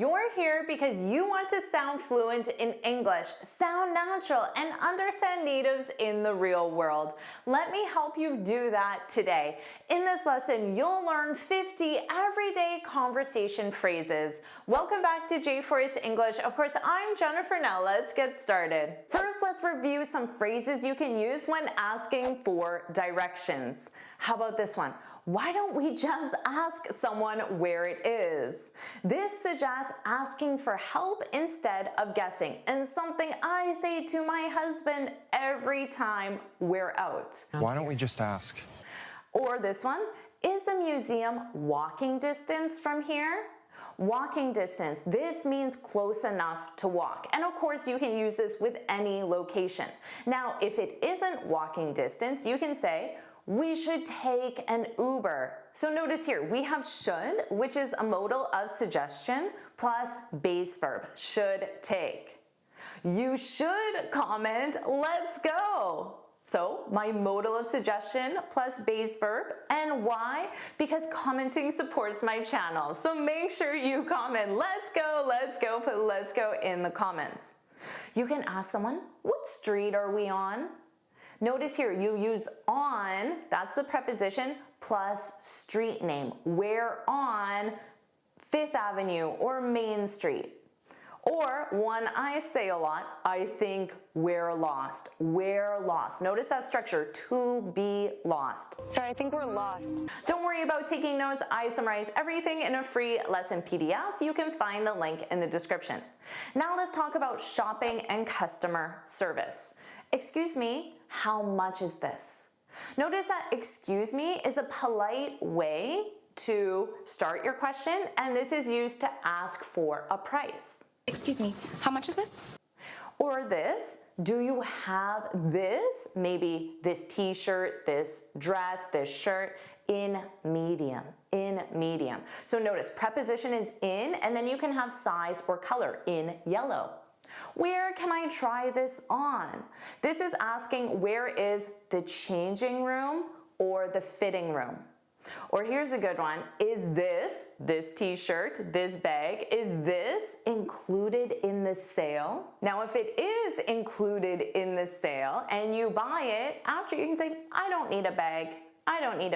you're here because you want to sound fluent in English, sound natural, and understand natives in the real world. Let me help you do that today. In this lesson, you'll learn 50 everyday conversation phrases. Welcome back to JForrest English. Of course, I'm Jennifer. Now let's get started. First, let's review some phrases you can use when asking for directions. How about this one? Why don't we just ask someone where it is? This suggests asking for help instead of guessing, and something I say to my husband every time we're out. Why don't we just ask? Or this one, is the museum walking distance from here? Walking distance, this means close enough to walk. And of course, you can use this with any location. Now, if it isn't walking distance, you can say, we should take an Uber. So notice here, we have should, which is a modal of suggestion, plus base verb, should take. You should comment, let's go. So my modal of suggestion plus base verb. And why? Because commenting supports my channel. So make sure you comment, let's go, put let's go in the comments. You can ask someone, what street are we on? Notice here, you use on, that's the preposition, plus street name. We're on Fifth Avenue or Main Street. Or one I say a lot, I think we're lost. We're lost. Notice that structure, to be lost. Sorry, I think we're lost. Don't worry about taking notes. I summarize everything in a free lesson PDF. You can find the link in the description. Now let's talk about shopping and customer service. Excuse me, how much is this? Notice that excuse me is a polite way to start your question, and this is used to ask for a price. Excuse me, how much is this? Or this, do you have this? Maybe this t-shirt, this dress, this shirt in medium, So notice preposition is in, and then you can have size or color in yellow. Where can I try this on? This is asking where is the changing room or the fitting room? Or here's a good one, is this t-shirt, this bag, is this included in the sale? Now if it is included in the sale and you buy it, after you can say, I don't need a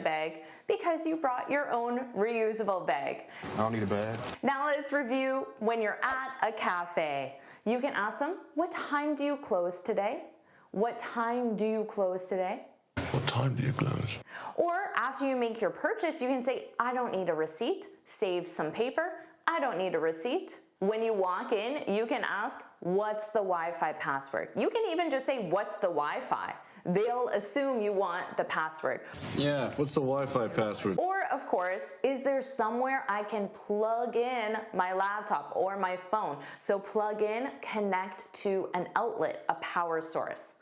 bag, because you brought your own reusable bag. I don't need a bag. Now let's review when you're at a cafe. You can ask them, what time do you close today? What time do you close today? What time do you close? Or after you make your purchase, you can say, I don't need a receipt, save some paper, I don't need a receipt. When you walk in, you can ask, what's the Wi-Fi password? You can even just say, what's the Wi-Fi? They'll assume you want the password. Yeah, what's the Wi-Fi password? Or, of course, is there somewhere I can plug in my laptop or my phone? So plug in, connect to an outlet, a power source.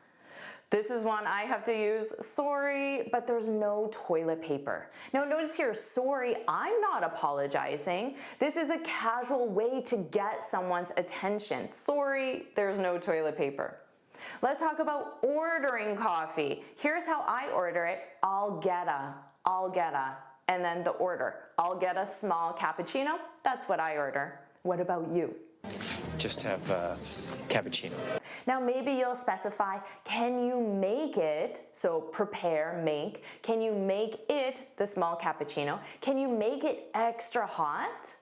This is one I have to use, sorry, but there's no toilet paper. Now notice here, sorry, I'm not apologizing. This is a casual way to get someone's attention. Sorry, there's no toilet paper. Let's talk about ordering coffee. Here's how I order it. I'll get a, and then the order. I'll get a small cappuccino. That's what I order. What about you? Just have cappuccino. Now maybe you'll specify, can you make it, so prepare, make, can you make it the small cappuccino? Can you make it extra hot?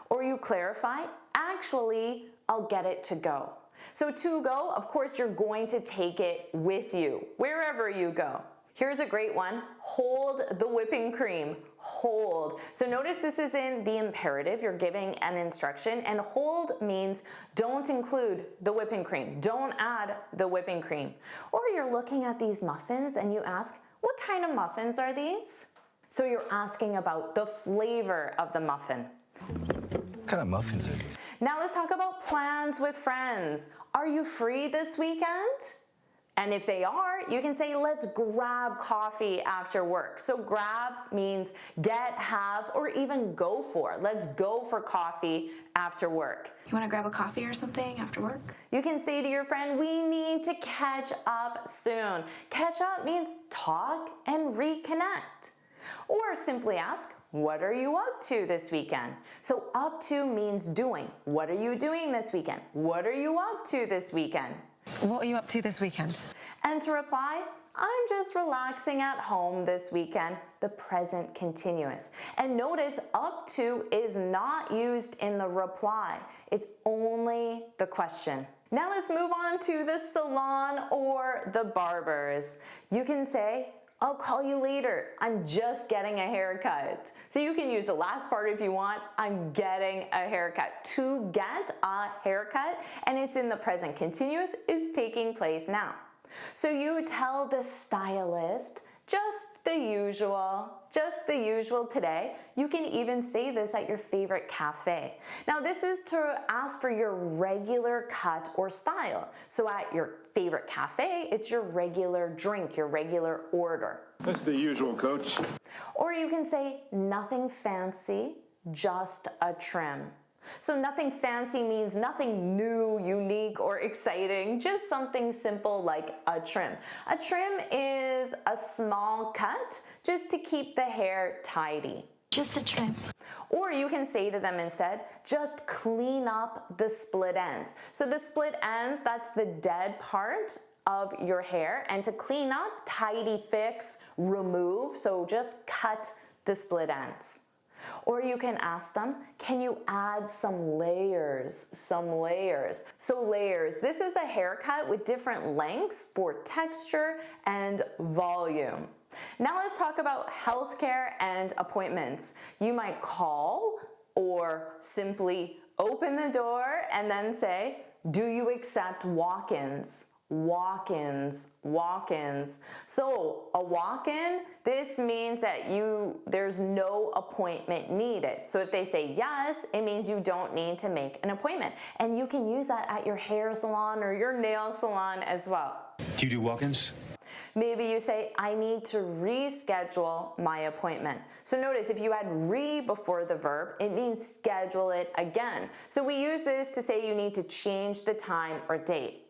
Or you clarify, actually, I'll get it to go. So to go, of course, you're going to take it with you, wherever you go. Here's a great one, hold the whipping cream, hold. So notice this is in the imperative, you're giving an instruction, and hold means don't include the whipping cream, don't add the whipping cream. Or you're looking at these muffins and you ask, what kind of muffins are these? So you're asking about the flavor of the muffin. What kind of muffins are these? Now let's talk about plans with friends. Are you free this weekend? And if they are, you can say, let's grab coffee after work. So grab means get, have, or even go for. Let's go for coffee after work. You want to grab a coffee or something after work? You can say to your friend, we need to catch up soon. Catch up means talk and reconnect. Or simply ask, What are you up to this weekend? So up to means doing. What are you doing this weekend? What are you up to this weekend? What are you up to this weekend? And to reply, I'm just relaxing at home this weekend, the present continuous. And notice up to is not used in the reply. It's only the question. Now let's move on to the salon or the barbers. You can say, I'll call you later. I'm just getting a haircut. So you can use the last part if you want. I'm getting a haircut. To get a haircut, and it's in the present continuous, is taking place now. So you tell the stylist, just the usual today. You can even say this at your favorite cafe. Now this is to ask for your regular cut or style. So at your favorite cafe, it's your regular drink, your regular order. That's the usual, coach. Or you can say nothing fancy, just a trim. So nothing fancy means nothing new, unique, or exciting, just something simple like a trim. A trim is a small cut just to keep the hair tidy. Just a trim. Or you can say to them instead, just clean up the split ends. So the split ends, that's the dead part of your hair. And to clean up, tidy, fix, remove. So just cut the split ends. Or you can ask them, can you add some layers? So layers, this is a haircut with different lengths for texture and volume. Now let's talk about healthcare and appointments. You might call or simply open the door and then say, do you accept walk-ins? Walk-ins. So a walk-in, this means that there's no appointment needed. So if they say yes, it means you don't need to make an appointment. And you can use that at your hair salon or your nail salon as well. Do you do walk-ins? Maybe you say, I need to reschedule my appointment. So notice if you add re before the verb, it means schedule it again. So we use this to say you need to change the time or date.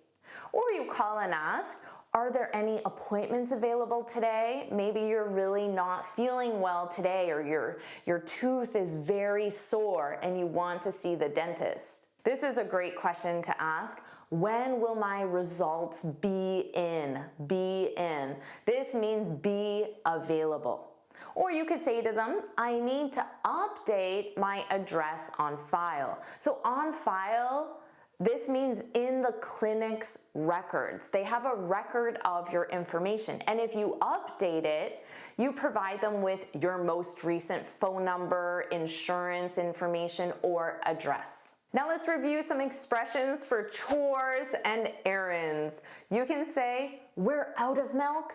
Or you call and ask, are there any appointments available today? Maybe you're really not feeling well today, or your tooth is very sore and you want to see the dentist. This is a great question to ask. When will my results be in? This means be available. Or you could say to them, I need to update my address on file. So on file, this means in the clinic's records. They have a record of your information. And if you update it, you provide them with your most recent phone number, insurance information, or address. Now let's review some expressions for chores and errands. You can say, we're out of milk.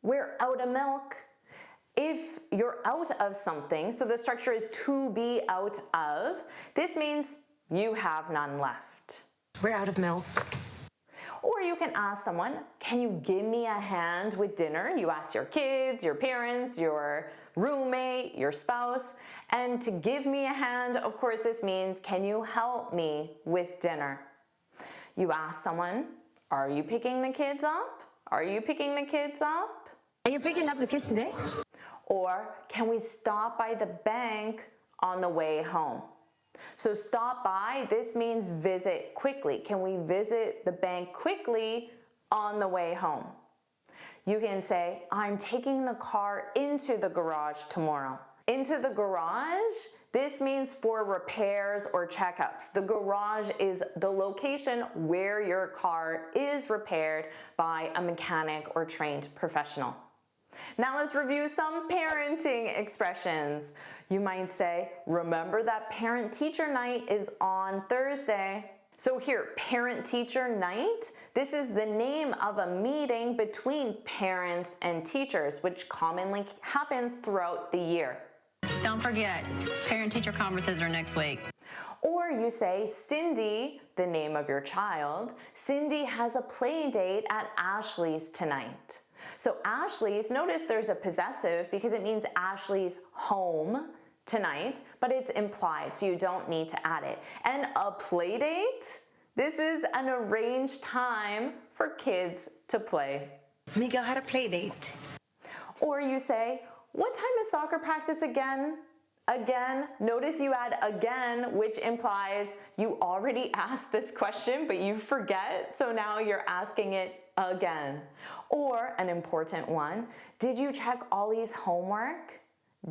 We're out of milk. If you're out of something, so the structure is to be out of, this means you have none left. We're out of milk. Or you can ask someone, can you give me a hand with dinner? You ask your kids, your parents, your roommate, your spouse. And to give me a hand, of course, this means, can you help me with dinner? You ask someone, are you picking the kids up? Are you picking the kids up? Are you picking up the kids today? Or can we stop by the bank on the way home? So stop by, this means visit quickly. Can we visit the bank quickly on the way home? You can say, I'm taking the car into the garage tomorrow. Into the garage, this means for repairs or checkups. The garage is the location where your car is repaired by a mechanic or trained professional. Now let's review some parenting expressions. You might say, remember that parent-teacher night is on Thursday. So here, parent-teacher night, this is the name of a meeting between parents and teachers, which commonly happens throughout the year. Don't forget, parent-teacher conferences are next week. Or you say, Cindy, the name of your child, Cindy has a play date at Ashley's tonight. So Ashley's, notice there's a possessive because it means Ashley's home tonight, but it's implied, so you don't need to add it. And a play date, this is an arranged time for kids to play. Miguel had a play date. Or you say, what time is soccer practice again? Again, notice you add again, which implies you already asked this question, but you forget, so now you're asking it again. Or an important one, did you check Ollie's homework?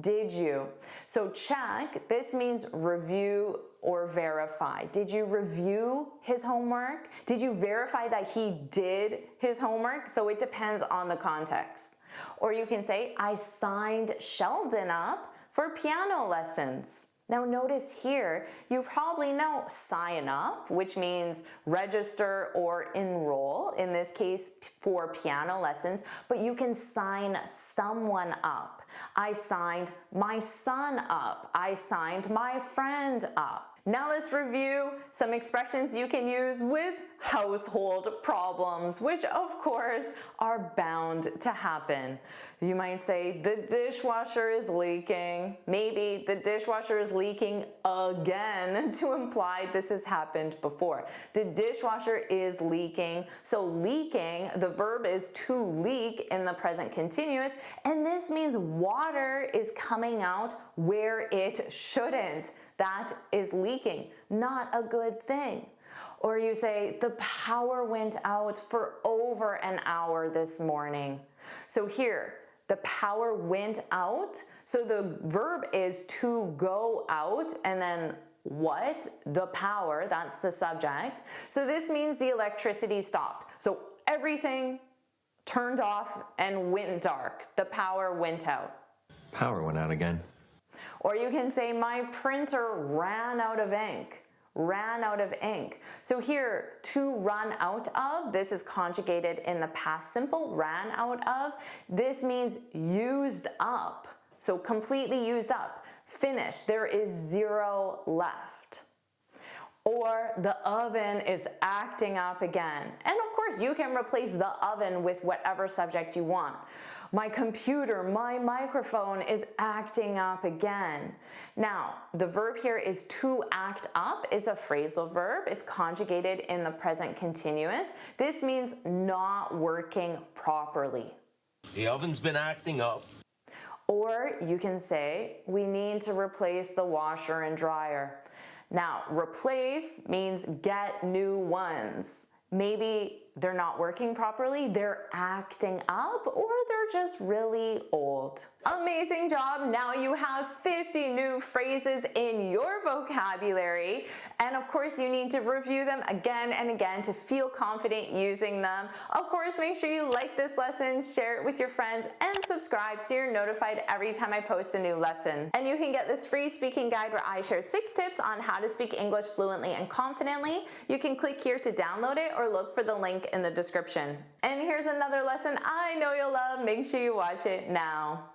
Did you? So check, this means review or verify. Did you review his homework? Did you verify that he did his homework? So it depends on the context. Or you can say, I signed Sheldon up for piano lessons. Now notice here, you probably know sign up, which means register or enroll, in this case for piano lessons, but you can sign someone up. I signed my son up. I signed my friend up. Now let's review some expressions you can use with household problems, which of course are bound to happen. You might say, the dishwasher is leaking. Maybe the dishwasher is leaking again to imply this has happened before. The dishwasher is leaking. So leaking, the verb is to leak in the present continuous, and this means water is coming out where it shouldn't. That is leaking, not a good thing. Or you say, the power went out for over an hour this morning. So here, the power went out. So the verb is to go out, and then what? The power, that's the subject. So this means the electricity stopped. So everything turned off and went dark. The power went out. Power went out again. Or you can say, my printer ran out of ink. Ran out of ink. So here, to run out of, this is conjugated in the past simple, ran out of. This means used up. So completely used up. Finished. There is 0 left. Or the oven is acting up again. And of course, you can replace the oven with whatever subject you want. My computer, my microphone is acting up again. Now, the verb here is to act up, is a phrasal verb. It's conjugated in the present continuous. This means not working properly. The oven's been acting up. Or you can say, we need to replace the washer and dryer. Now, replace means get new ones. Maybe they're not working properly, they're acting up, or they're just really old. Amazing job! Now you have 50 new phrases in your vocabulary, and of course you need to review them again and again to feel confident using them. Of course, make sure you like this lesson, share it with your friends, and subscribe so you're notified every time I post a new lesson. And you can get this free speaking guide where I share 6 tips on how to speak English fluently and confidently. You can click here to download it or look for the link in the description. And here's another lesson I know you'll love. Make sure you watch it now.